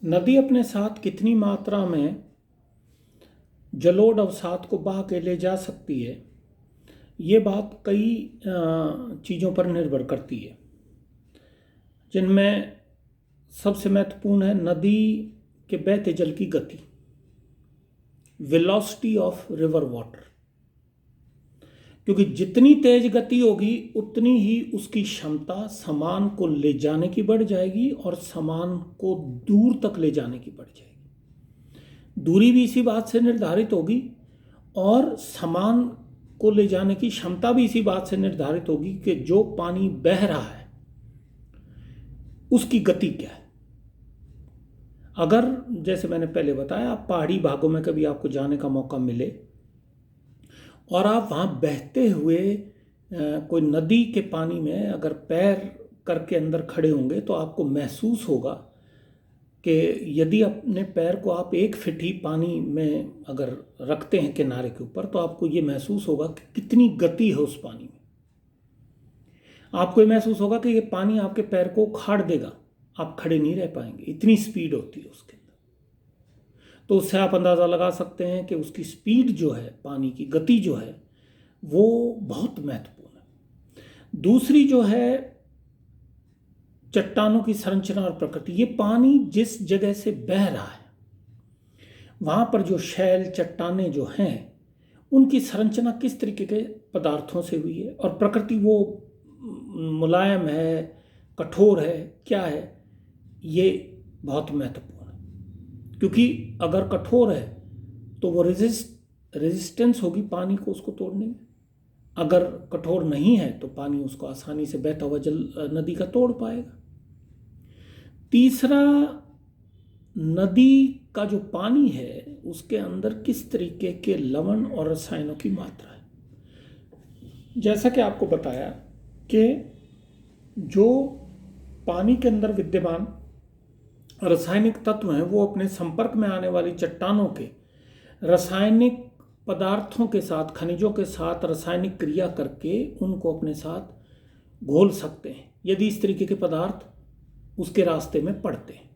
नदी अपने साथ कितनी मात्रा में जलोढ़ अवसाद को बहा के ले जा सकती है, ये बात कई चीज़ों पर निर्भर करती है, जिनमें सबसे महत्वपूर्ण है नदी के बहते जल की गति, वेलोसिटी ऑफ रिवर वाटर। क्योंकि जितनी तेज गति होगी उतनी ही उसकी क्षमता सामान को ले जाने की बढ़ जाएगी और सामान को दूर तक ले जाने की बढ़ जाएगी। दूरी भी इसी बात से निर्धारित होगी और सामान को ले जाने की क्षमता भी इसी बात से निर्धारित होगी कि जो पानी बह रहा है उसकी गति क्या है। अगर जैसे मैंने पहले बताया, आप पहाड़ी भागों में कभी आपको जाने का मौका मिले और आप वहाँ बहते हुए कोई नदी के पानी में अगर पैर करके अंदर खड़े होंगे तो आपको महसूस होगा कि यदि अपने पैर को आप 1 फीट ही पानी में अगर रखते हैं किनारे के ऊपर, तो आपको ये महसूस होगा कि कितनी गति है उस पानी में। आपको ये महसूस होगा कि ये पानी आपके पैर को उखाड़ देगा, आप खड़े नहीं रह पाएंगे, इतनी स्पीड होती है उसके अंदर। तो उससे आप अंदाज़ा लगा सकते हैं कि उसकी स्पीड जो है, पानी की गति जो है, वो बहुत महत्वपूर्ण है। दूसरी जो है चट्टानों की संरचना और प्रकृति। ये पानी जिस जगह से बह रहा है वहाँ पर जो शैल चट्टानें जो हैं उनकी संरचना किस तरीके के पदार्थों से हुई है, और प्रकृति वो मुलायम है, कठोर है, क्या है, ये बहुत महत्वपूर्ण है। क्योंकि अगर कठोर है तो वो रेजिस्टेंस होगी पानी को उसको तोड़ने में। अगर कठोर नहीं है तो पानी उसको आसानी से बहता हुआ जल नदी का तोड़ पाएगा। तीसरा, नदी का जो पानी है उसके अंदर किस तरीके के लवण और रसायनों की मात्रा है। जैसा कि आपको बताया कि जो पानी के अंदर विद्यमान रासायनिक तत्व हैं वो अपने संपर्क में आने वाली चट्टानों के रासायनिक पदार्थों के साथ, खनिजों के साथ रासायनिक क्रिया करके उनको अपने साथ घोल सकते हैं, यदि इस तरीके के पदार्थ उसके रास्ते में पड़ते हैं।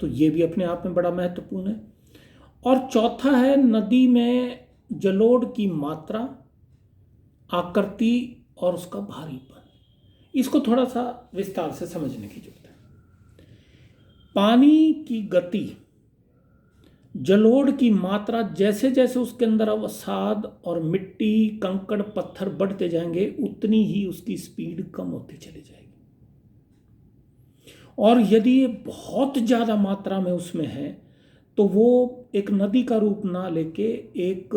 तो ये भी अपने आप में बड़ा महत्वपूर्ण है। और चौथा है नदी में जलोढ़ की मात्रा, आकृति और उसका भारीपन। इसको थोड़ा सा विस्तार से समझने की जरूरत है। पानी की गति, जलोढ़ की मात्रा, जैसे जैसे उसके अंदर अवसाद और मिट्टी, कंकड़, पत्थर बढ़ते जाएंगे उतनी ही उसकी स्पीड कम होती चली जाएगी। और यदि ये बहुत ज़्यादा मात्रा में उसमें है तो वो एक नदी का रूप ना लेके एक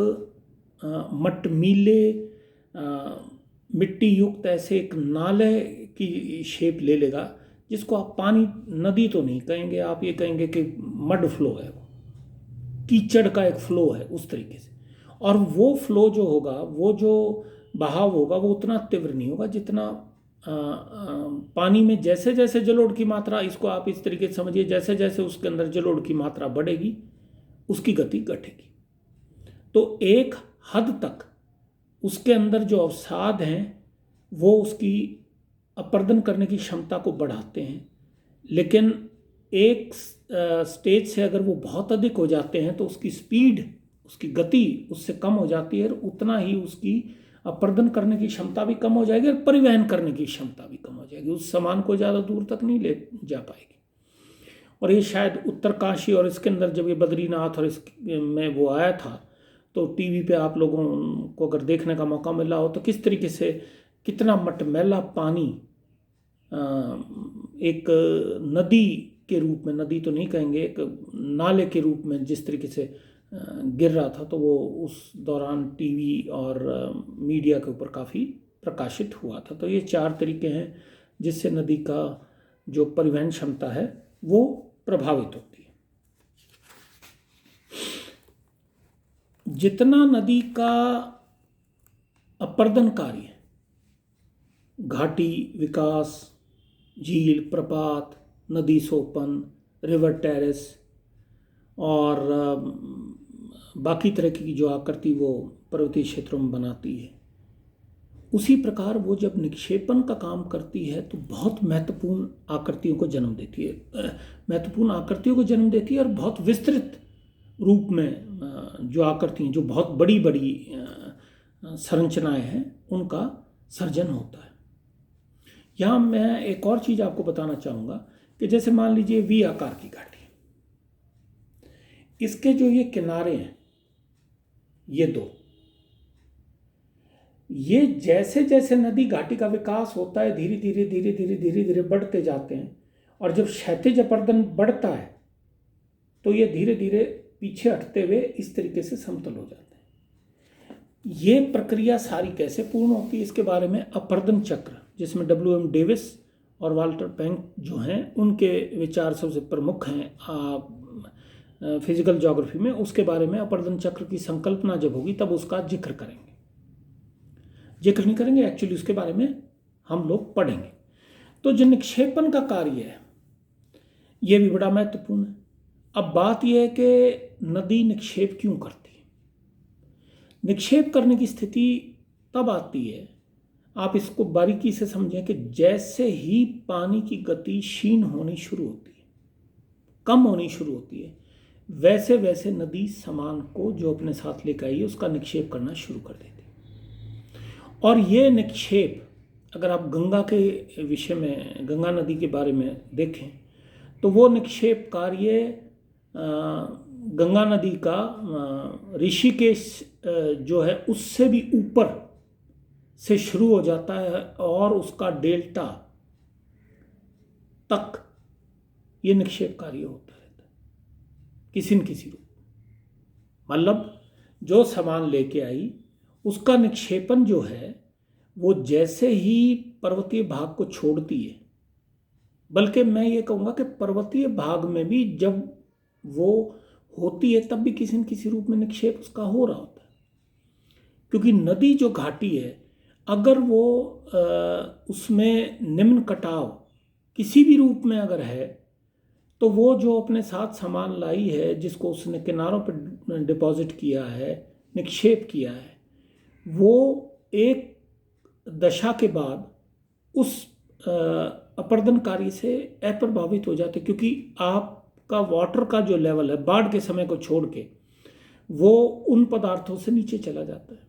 मटमीले मिट्टी युक्त ऐसे एक नाले की शेप ले लेगा, जिसको आप पानी नदी तो नहीं कहेंगे, आप ये कहेंगे कि मड फ्लो है, वो कीचड़ का एक फ्लो है उस तरीके से। और वो फ्लो जो होगा, वो जो बहाव होगा, वो उतना तीव्र नहीं होगा जितना पानी में जैसे जैसे जलोढ़ की मात्रा, इसको आप इस तरीके से समझिए, जैसे जैसे उसके अंदर जलोढ़ की मात्रा बढ़ेगी उसकी गति घटेगी। तो एक हद तक उसके अंदर जो अवसाद हैं वो उसकी अपर्दन करने की क्षमता को बढ़ाते हैं, लेकिन एक स्टेज से अगर वो बहुत अधिक हो जाते हैं तो उसकी स्पीड, उसकी गति उससे कम हो जाती है और उतना ही उसकी अपर्दन करने की क्षमता भी कम हो जाएगी और परिवहन करने की क्षमता भी कम हो जाएगी, उस सामान को ज़्यादा दूर तक नहीं ले जा पाएगी। और ये शायद उत्तरकाशी और इसके अंदर जब ये बद्रीनाथ और इसमें वो आया था तो टीवी पे आप लोगों को अगर देखने का मौका मिला हो तो किस तरीके से कितना मटमैला पानी एक नदी के रूप में, नदी तो नहीं कहेंगे, एक नाले के रूप में जिस तरीके से गिर रहा था, तो वो उस दौरान टीवी और मीडिया के ऊपर काफ़ी प्रकाशित हुआ था। तो ये 4 तरीके हैं जिससे नदी का जो परिवहन क्षमता है वो प्रभावित होती है। जितना नदी का अपर्दन कार्य, घाटी विकास, झील, प्रपात, नदी सोपन, रिवर टेरेस और बाकी तरह की जो आकृति वो पर्वतीय क्षेत्रों में बनाती है, उसी प्रकार वो जब निक्षेपण का काम करती है तो बहुत महत्वपूर्ण आकृतियों को जन्म देती है, महत्वपूर्ण आकृतियों को जन्म देती है और बहुत विस्तृत रूप में जो आकृतियाँ, जो बहुत बड़ी बड़ी संरचनाएं हैं, उनका सर्जन होता है। यहाँ मैं एक और चीज़ आपको बताना चाहूँगा कि जैसे मान लीजिए वी आकार की घाटी, इसके जो ये किनारे हैं, ये दो, ये जैसे जैसे नदी घाटी का विकास होता है धीरे धीरे धीरे धीरे धीरे धीरे बढ़ते जाते हैं, और जब क्षैतिज अपर्दन बढ़ता है तो ये धीरे धीरे पीछे हटते हुए इस तरीके से समतल हो जाते हैं। ये प्रक्रिया सारी कैसे पूर्ण होती है, इसके बारे में अपर्दन चक्र, जिसमें WM डेविस और वाल्टर पैंक जो हैं उनके विचार सबसे प्रमुख हैं फिजिकल ज्योग्राफी में, उसके बारे में अपर्दन चक्र की संकल्पना जब होगी तब उसका जिक्र करेंगे। जिक्र नहीं करेंगे, एक्चुअली उसके बारे में हम लोग पढ़ेंगे। तो जो निक्षेपण का कार्य है ये भी बड़ा महत्वपूर्ण है। अब बात यह है कि नदी निक्षेप क्यों करती है। निक्षेप करने की स्थिति तब आती है, आप इसको बारीकी से समझें, कि जैसे ही पानी की गति क्षीण होनी शुरू होती है, कम होनी शुरू होती है, वैसे वैसे नदी सामान को जो अपने साथ लेकर आई है उसका निक्षेप करना शुरू कर देती है। और ये निक्षेप, अगर आप गंगा के विषय में, गंगा नदी के बारे में देखें तो वो निक्षेप कार्य गंगा नदी का ऋषिकेश जो है उससे भी ऊपर से शुरू हो जाता है और उसका डेल्टा तक ये निक्षेप कार्य होता रहता है किसी न किसी रूप। मतलब जो सामान लेके आई उसका निक्षेपण जो है वो जैसे ही पर्वतीय भाग को छोड़ती है, बल्कि मैं ये कहूँगा कि पर्वतीय भाग में भी जब वो होती है तब भी किसी न किसी रूप में निक्षेप उसका हो रहा होता है। क्योंकि नदी जो घाटी है, अगर वो उसमें निम्न कटाव किसी भी रूप में अगर है, तो वो जो अपने साथ सामान लाई है, जिसको उसने किनारों पर डिपॉजिट किया है, निक्षेप किया है, वो एक दशा के बाद उस अपर्दन कार्य से अप्रभावित हो जाते, क्योंकि आपका वाटर का जो लेवल है बाढ़ के समय को छोड़ के वो उन पदार्थों से नीचे चला जाता है।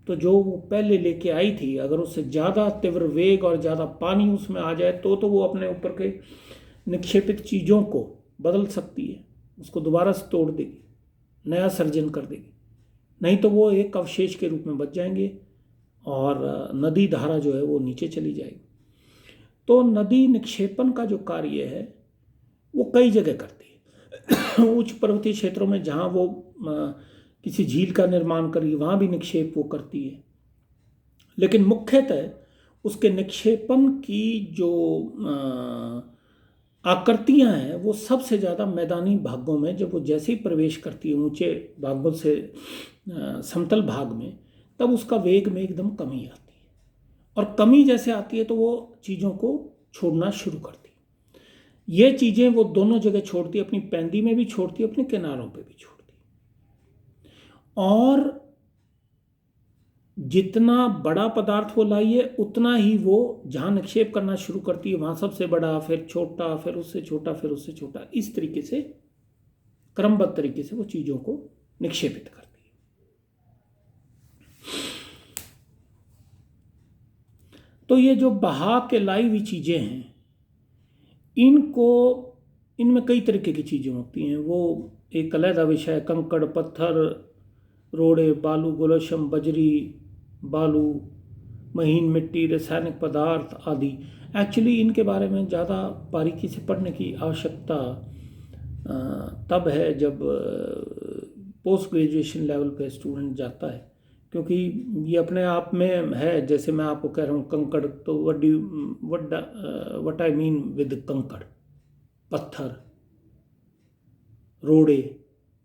तो जो वो पहले लेके आई थी, अगर उससे ज़्यादा तीव्र वेग और ज़्यादा पानी उसमें आ जाए तो वो अपने ऊपर के निक्षेपित चीज़ों को बदल सकती है, उसको दोबारा से तोड़ देगी, नया सर्जन कर देगी। नहीं तो वो एक अवशेष के रूप में बच जाएंगे और नदी धारा जो है वो नीचे चली जाएगी। तो नदी निक्षेपण का जो कार्य है वो कई जगह करती है। उच्च पर्वतीय क्षेत्रों में जहाँ वो किसी झील का निर्माण करी, वहाँ भी निक्षेप वो करती है। लेकिन मुख्यतः उसके निक्षेपण की जो आकृतियाँ हैं वो सबसे ज़्यादा मैदानी भागों में, जब वो जैसे ही प्रवेश करती है ऊंचे भागों से समतल भाग में, तब उसका वेग में एकदम कमी आती है। और कमी जैसे आती है तो वो चीज़ों को छोड़ना शुरू करती है। ये चीज़ें वो दोनों जगह छोड़ती है, अपनी पैंदी में भी छोड़ती है, अपने किनारों पे भी छोड़ती है। और जितना बड़ा पदार्थ वो लाई है उतना ही वो जहाँ निक्षेप करना शुरू करती है वहाँ सबसे बड़ा, फिर छोटा, फिर उससे छोटा, फिर उससे छोटा, इस तरीके से क्रमबद्ध तरीके से वो चीज़ों को निक्षेपित करती है। तो ये जो बहा के लाई हुई चीज़ें हैं, इनमें कई तरीके की चीज़ें होती हैं। वो एक अलग विषय है, कंकड़, पत्थर, रोड़े, बालू, गोलशम, बजरी, बालू, महीन मिट्टी, रासायनिक पदार्थ आदि। एक्चुअली इनके बारे में ज़्यादा बारीकी से पढ़ने की आवश्यकता तब है जब पोस्ट ग्रेजुएशन लेवल पे स्टूडेंट जाता है, क्योंकि ये अपने आप में है। जैसे मैं आपको कह रहा हूँ कंकड़, तो व्हाट आई मीन विद कंकड़, पत्थर, रोड़े।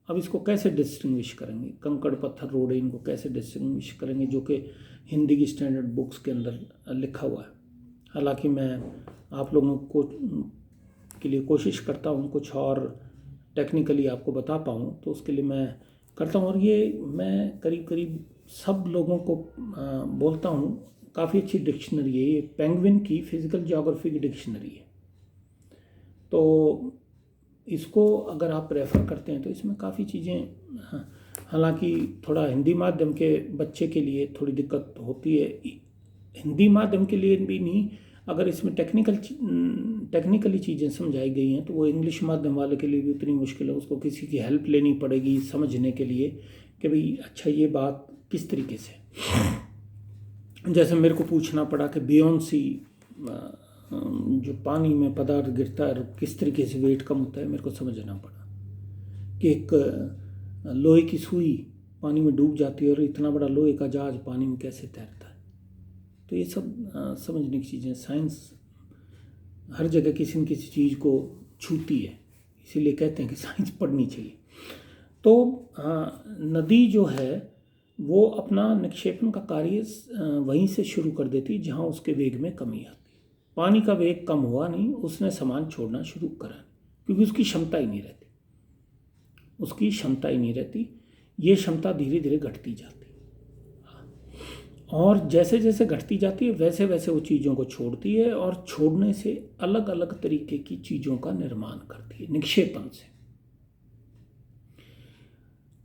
अब इसको कैसे डिस्टिंग्विश करेंगे, कंकड़, पत्थर, रोड़े, इनको कैसे डिस्टिंग्विश करेंगे, जो कि हिंदी की स्टैंडर्ड बुक्स के अंदर लिखा हुआ है। हालांकि मैं आप लोगों को के लिए कोशिश करता हूँ कुछ और टेक्निकली आपको बता पाऊँ, तो उसके लिए मैं करता हूँ। और ये मैं करीब करीब सब लोगों को बोलता हूँ, काफ़ी अच्छी डिक्शनरी है ये, पेंगुइन की फिजिकल ज्योग्राफी की डिक्शनरी है। तो इसको अगर आप रेफ़र करते हैं तो इसमें काफ़ी चीज़ें, हालांकि थोड़ा हिंदी माध्यम के बच्चे के लिए थोड़ी दिक्कत होती है, हिंदी माध्यम के लिए भी नहीं, अगर इसमें टेक्निकली चीज़ें समझाई गई हैं तो वो इंग्लिश माध्यम वाले के लिए भी उतनी मुश्किल है, उसको किसी की हेल्प लेनी पड़ेगी समझने के लिए कि भाई अच्छा ये बात किस तरीके से, जैसे मेरे को पूछना पड़ा कि बियॉन्ड सी जो पानी में पदार्थ गिरता है किस तरीके से वेट कम होता है, मेरे को समझना पड़ा कि एक लोहे की सुई पानी में डूब जाती है और इतना बड़ा लोहे का जहाज पानी में कैसे तैरता है। तो ये सब समझने की चीज़ें, साइंस हर जगह किसी न किसी चीज़ को छूती है, इसीलिए कहते हैं कि साइंस पढ़नी चाहिए। तो नदी जो है वो अपना निक्षेपण का कार्य वहीं से शुरू कर देती जहाँ उसके वेग में कमी आती। पानी का वेग कम हुआ नहीं, उसने सामान छोड़ना शुरू करा, क्योंकि उसकी क्षमता ही नहीं रहती, ये क्षमता धीरे धीरे घटती जाती है, और जैसे जैसे घटती जाती है वैसे वैसे वो चीज़ों को छोड़ती है, और छोड़ने से अलग अलग तरीके की चीज़ों का निर्माण करती है। निक्षेपण से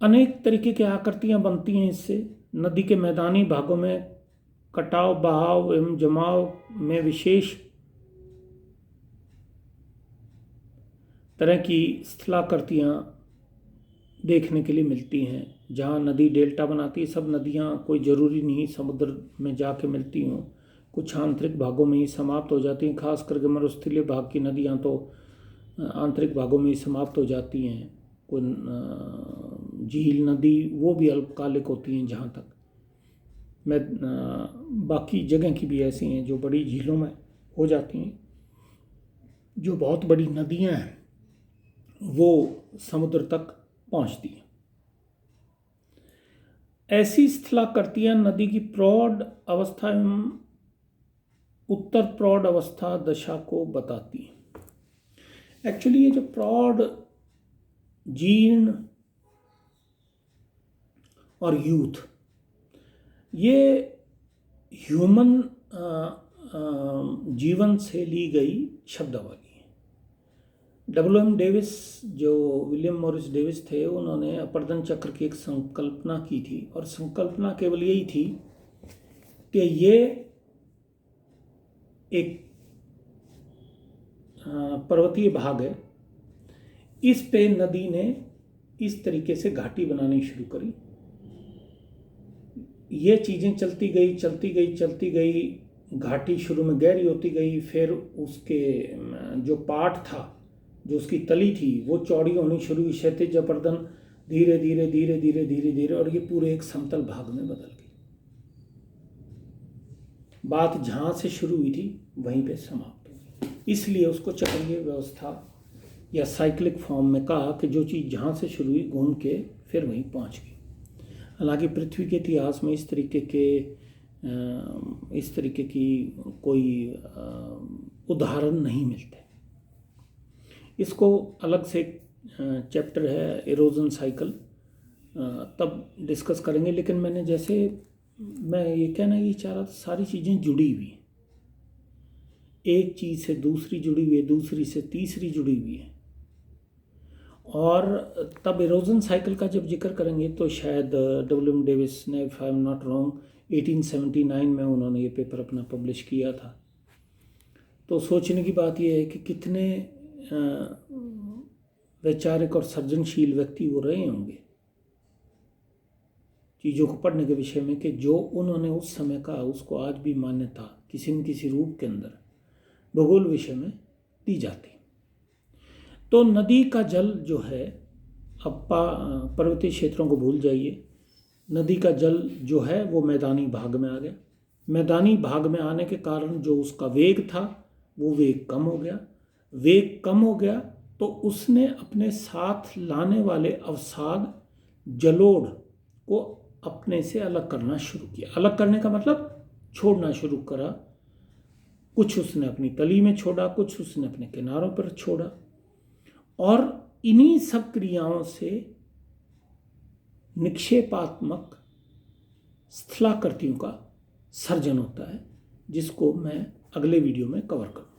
अनेक तरीके की आकृतियाँ बनती हैं। इससे नदी के मैदानी भागों में कटाव, बहाव एवं जमाव में विशेष तरह की स्थलाकृतियाँ देखने के लिए मिलती हैं। जहाँ नदी डेल्टा बनाती है, सब नदियाँ कोई ज़रूरी नहीं समुद्र में जाके मिलती हों, कुछ आंतरिक भागों में ही समाप्त हो जाती हैं। खास करके मरुस्थलीय भाग की नदियाँ तो आंतरिक भागों में ही समाप्त हो जाती हैं। कोई झील नदी वो भी अल्पकालिक होती हैं जहाँ तक मैं, बाकी जगह की भी ऐसी हैं जो बड़ी झीलों में हो जाती हैं। जो बहुत बड़ी नदियाँ हैं वो समुद्र तक पहुँचती हैं। ऐसी स्थलाकृतियाँ नदी की प्रौढ़ अवस्था एवं उत्तर प्रौढ़ अवस्था दशा को बताती हैं। एक्चुअली ये जो प्रौढ़, जीर्ण और यूथ, ये ह्यूमन जीवन से ली गई शब्दावली है। WM डेविस, जो विलियम मॉरिस डेविस थे, उन्होंने अपर्दन चक्र की एक संकल्पना की थी, और संकल्पना केवल यही थी कि ये एक पर्वतीय भाग है, इस पे नदी ने इस तरीके से घाटी बनानी शुरू करी। ये चीज़ें चलती गई, घाटी शुरू में गहरी होती गई, फिर उसके जो पार्ट था, जो उसकी तली थी, वो चौड़ी होनी शुरू हुई, क्षैतिज अपर्दन धीरे धीरे, और ये पूरे एक समतल भाग में बदल गई। बात जहाँ से शुरू हुई थी वहीं पे समाप्त हो गई। इसलिए उसको चक्रीय व्यवस्था या साइक्लिक फॉर्म में कहा कि जो चीज़ जहाँ से शुरू हुई घूम के फिर वहीं पहुँच गई। हालांकि पृथ्वी के इतिहास में इस तरीके की कोई उदाहरण नहीं मिलते। इसको अलग से चैप्टर है इरोजन साइकिल, तब डिस्कस करेंगे। लेकिन मैं ये कहना ये चाह रहा था, सारी चीज़ें जुड़ी हुई हैं, एक चीज़ से दूसरी जुड़ी हुई है, दूसरी से तीसरी जुड़ी हुई है। और तब इरोजन साइकिल का जब जिक्र करेंगे तो शायद WM डेविस ने, if I am not wrong, 1879 में उन्होंने ये पेपर अपना पब्लिश किया था। तो सोचने की बात यह है कि कितने वैचारिक और सृजनशील व्यक्ति वो रहे होंगे चीज़ों को पढ़ने के विषय में, कि जो उन्होंने उस समय का उसको आज भी मान्यता किसी न किसी रूप के अंदर भूगोल विषय में दी जाती। तो नदी का जल जो है, अब पर्वतीय क्षेत्रों को भूल जाइए, नदी का जल जो है वो मैदानी भाग में आ गया। मैदानी भाग में आने के कारण जो उसका वेग था वो वेग कम हो गया, तो उसने अपने साथ लाने वाले अवसाद जलोढ़ को अपने से अलग करना शुरू किया। अलग करने का मतलब छोड़ना शुरू करा। कुछ उसने अपनी तली में छोड़ा, कुछ उसने अपने किनारों पर छोड़ा, और इन्हीं सब क्रियाओं से निक्षेपात्मक स्थलाकृतियों का सर्जन होता है, जिसको मैं अगले वीडियो में कवर करूँगा।